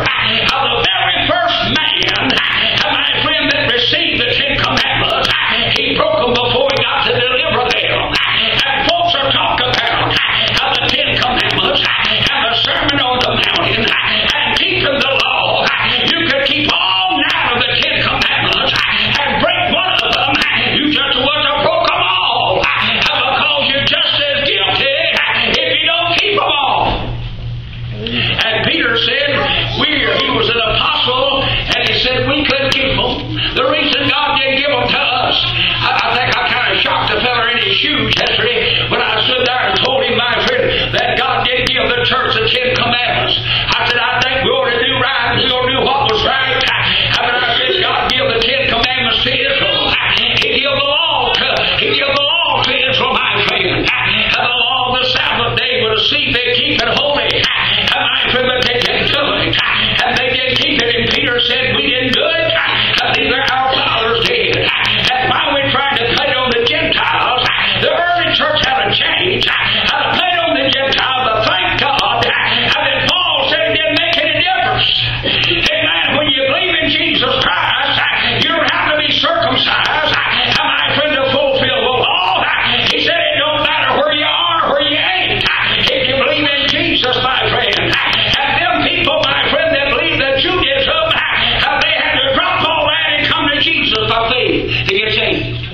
the very first man, my friend, that received the Ten Commandments, he broke them before he got to deliver them. And folks are talking about the Ten Commandments and the Sermon on the Mountain and keeping the law. You could keep all 9 of the Ten Commandments and break one of them. You just would have broke them all, because you're just as guilty if you don't keep them all. And Peter said, he was an apostle, and he said we couldn't keep them. The reason God didn't give them to us, I think I kind of shocked the fella in his shoes yesterday when I stood there and told him, my friend, that God didn't give the church the Ten Commandments. I said, I think we ought to do right, we ought to do what was right. I said, God gave the Ten Commandments to Israel. He gave the law to Israel, my friend. And the law of the Sabbath day was to see they keep it holy. And my friend, but they didn't do it. And they didn't keep it. And Peter said, we didn't do it. Neither our fathers did. And while we're trying to play on the Gentiles, the early church had a change. Played on the Gentiles, but thank God that Paul said it didn't make any difference. Amen. When you believe in Jesus Christ, you don't have to be circumcised. My friend, to fulfill the law. He said it don't matter where you are or where you ain't. If you believe in Jesus, my friend. And them people, my friend, that believe that Judaism, they had to drop all that and come to Jesus by faith to get changed.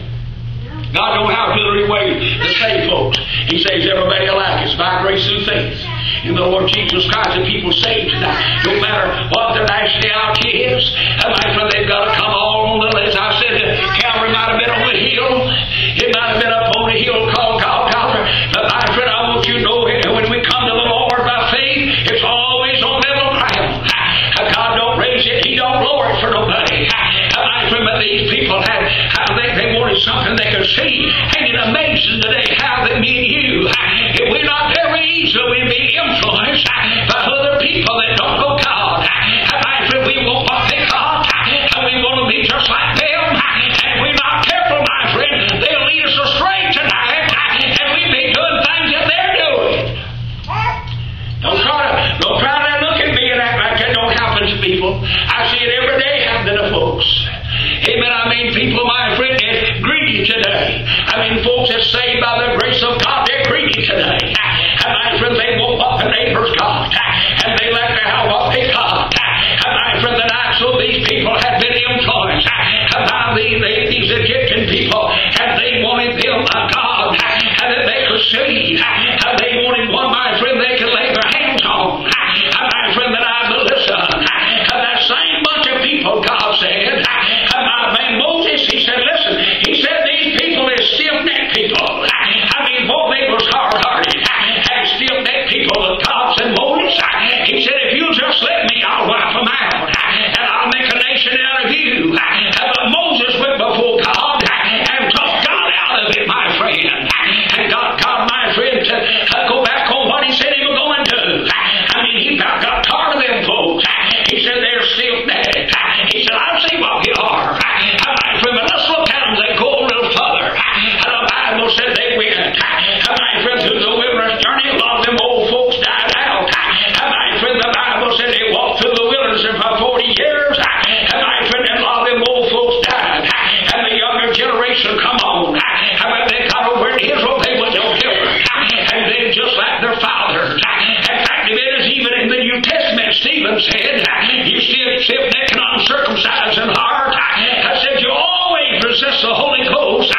God don't have to way to save folks. He saves everybody alike. It's by grace through faith in the Lord Jesus Christ that people saved tonight. No matter what their nationality is, my friend, they've got to come all on the list. I said Calvary might have been on the hill. It might have been up on a hill called Golgotha. But my friend, I want you to know when we come to the Lord by faith, it's always on level ground. God don't raise it. He don't lower it for nobody. My friend, but these people had, they wanted something they could see. Ain't it amazing today how they meet you? If we're not very easily be influenced by other people that don't know God. My friend, we want what they got, and we want to be just like them. And if we're not careful, my friend, they'll lead us astray tonight, and we'll be doing things that they're doing. Don't try to look at me and act like that don't happen to people. I see it every day happening to folks. Amen. I mean, people, my friend, they're greedy today. I mean, folks that saved by the grace of God, they're greedy today. And my friend, they want what the neighbors got. And they like to have what they got. And my friend, the night so these people had been influenced by these Egyptian people. And they wanted them a God and that they could see. And they wanted one, my friend, they could lay their hands on. And my friend, that I listen. And that same bunch of people, God said, Moses, he said, listen, he said these people is stiff-necked people. I mean, boy, they was hard-hearted and stiff-necked people. But God said, Moses, he said, if you just let me, I'll wipe them out. And I'll make a nation out of you. But Moses went before God and took God out of it, my friend. And God, my friend, to go back on what he said he was going to do. I mean, he about got tired of them folks. He said, they're stiff-necked. He said, I see what you are. But let's look at them. They go a little further. And the Bible said they went. And my friend, through the wilderness journey, a lot of them old folks died out. And my friend, the Bible said they walked through the wilderness for 40 years. And my friend, a lot of them old folks died. And the younger generation come on. And when they got over in Israel, they were no different. And they just like their fathers. In fact, it is even in the New Testament, Stephen said, you stiff-necked and uncircumcised in heart. I said, you always resist the Holy Ghost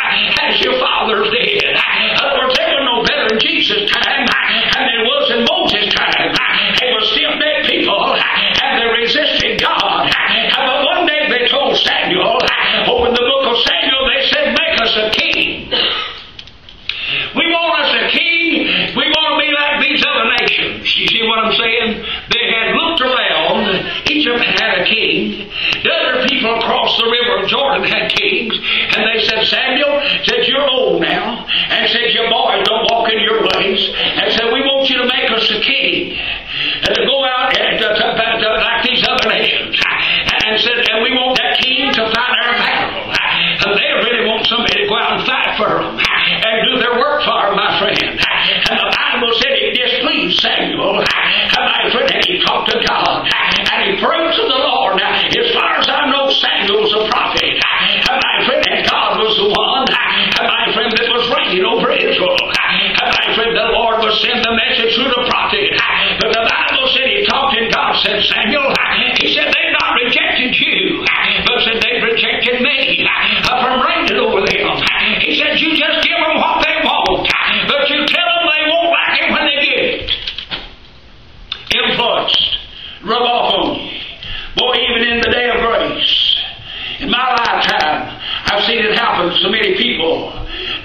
as your fathers did. In other words, they were no better in Jesus' time than they was in Moses' time. They were stiff-necked people and they resisted God. But one day they told Samuel, open the book of Samuel, they said, make us a king. We want us a king. We want to be like these other nations. You see what I'm saying? They had looked around. Egypt had a king. The other people across the river of Jordan had kings. And they said, Samuel, said, you're old now. And said, your boys don't walk in your ways. And said, we want you to make us a king. And to go out and to like these other nations. And said, and we want that king to fight our battle. And they really want somebody to go out and fight for them. And do their work for them, my friend. And the Bible said it displeased Samuel. And my friend, and he talked to God. And he said Samuel, he said, they've not rejected you, but said they've rejected me from reigning over them. He said, you just give them what they want, but you tell them they won't like it when they get it. Influenced, rub off on you. Boy, even in the day of grace, in my lifetime, I've seen it happen to so many people.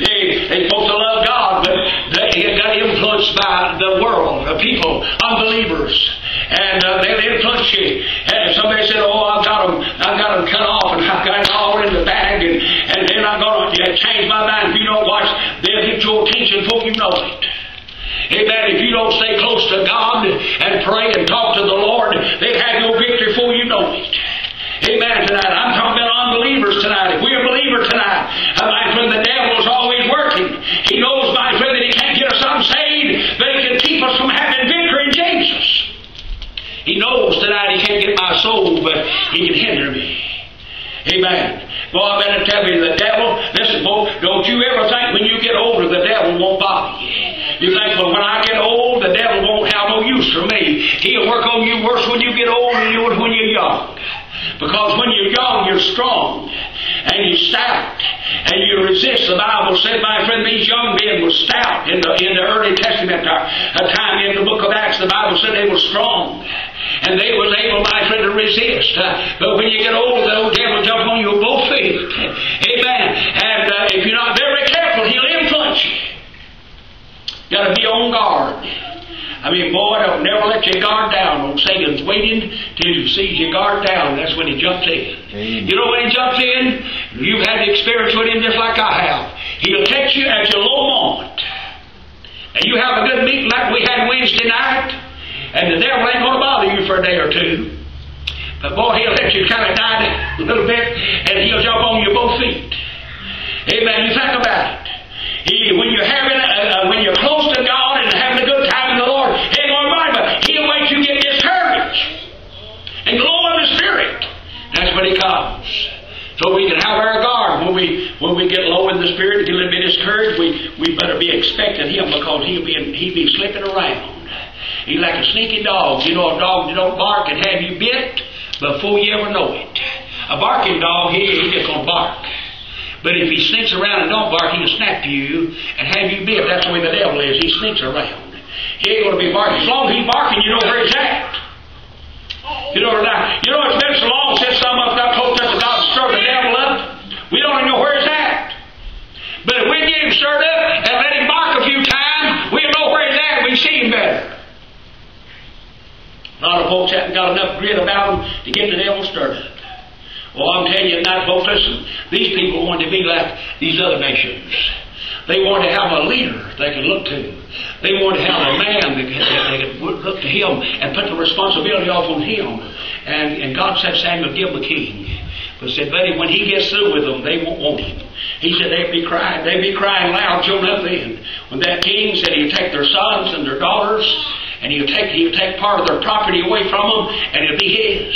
They're supposed to love God, but they got influenced by the world, the people, unbelievers. And they'll influence you. And somebody said, oh, I've got them cut off, and I've got it all in the bag, and they're not going to change my mind. If you don't watch, they'll get your attention before you know it. Amen. If you don't stay close to God and pray and talk to the Lord, they'll have your victory before you know it. Amen. Tonight, I'm talking about unbelievers tonight. If we're a believer tonight, my friend, the devil's always working. He knows, my friend, that he can't get us unsaved, but he can keep us from having victory in Jesus. He knows tonight he can't get my soul, but he can hinder me. Amen. Boy, I better tell you, the devil, listen, boy, don't you ever think when you get older the devil won't bother you. You think, well, when I get old, the devil won't have no use for me. He'll work on you worse when you get old than you would when you're young. Because when you're young, you're strong, and you're stout, and you resist. The Bible said, my friend, these young men were stout in the early Testament time. In the book of Acts, the Bible said they were strong, and they were able, my friend, to resist. But when you get older, the old devil jumps on you both feet. Amen. And if you're not very careful, he'll influence you. You got to be on guard. I mean, boy, don't never let your guard down. When Satan's waiting till he sees your guard down, that's when he jumps in. Amen. You know when he jumps in? You've had the experience with him just like I have. He'll catch you at your low moment. And you have a good meeting like we had Wednesday night, and the devil ain't going to bother you for a day or two. But boy, he'll let you kind of die a little bit, and he'll jump on your both feet. Amen. You think about it. When you're close to God and having a good time in the Lord, he ain't going to mind, but he'll make you get discouraged and go in the Spirit. That's when he comes. So we can have our guard when we get low in the Spirit and get a little bit discouraged. We better be expecting him, because he'll be slipping around. He's like a sneaky dog. You know, a dog that don't bark and have you bit before you ever know it. A barking dog, he's just going to bark. But if he sneaks around and don't bark, he'll snap you and have you bit. That's the way the devil is. He sneaks around. He ain't going to be barking. As long as he's barking, you know where he's at. You know it's been so long since some of us got close enough to God to stir the devil up. We don't even know where he's at. But if we get him stirred up and let him bark a few times, we'll know where he's at and we see him better. A lot of folks haven't got enough grit about them to get the devil stirred up. Well, I'm telling you tonight, folks, listen, these people wanted to be like these other nations. They wanted to have a leader they could look to. They wanted to have a man that could look to him and put the responsibility off on him. And God said, Samuel, give him a king. But said, buddy, when he gets through with them, they won't want him. He said they'd be crying loud, sure enough then. When that king said he'd take their sons and their daughters, and he'll take part of their property away from them, and it'll be his.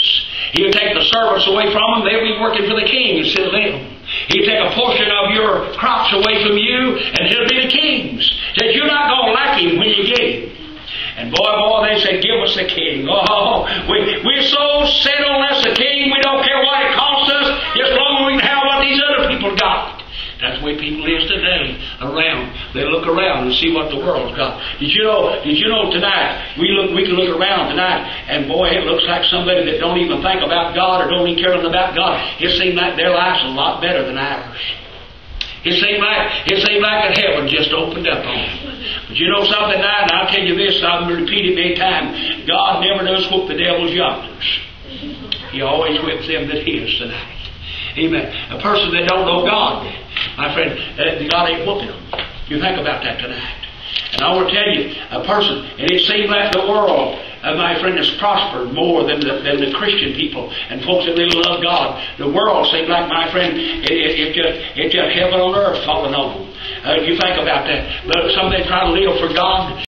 He'll take the servants away from them. They'll be working for the king instead of them. He'll take a portion of your crops away from you, and he'll be the king's. Said, you're not going to like him when you get him. And boy, they said, give us a king. Oh, we're so set on us a king, we don't care what it costs us, just as long as we can have what these other people got. That's the way people is today around. They look around and see what the world's got. Did you know tonight, we can look around tonight, and boy, it looks like somebody that don't even think about God or don't even care about God. It seems like their life's a lot better than ours. It seemed like that heaven just opened up on them. But you know something now, and I'll tell you this, I've repeated many times, God never does whoop the devil's youngsters. He always whips them that his tonight. Amen. A person that don't know God, my friend, God ain't whooping them. You think about that tonight. And I want to tell you, a person, and it seems like the world, my friend, has prospered more than the Christian people and folks that really love God. The world seems like, my friend, it's just heaven on earth falling on them. You think about that. But some they try to live for God.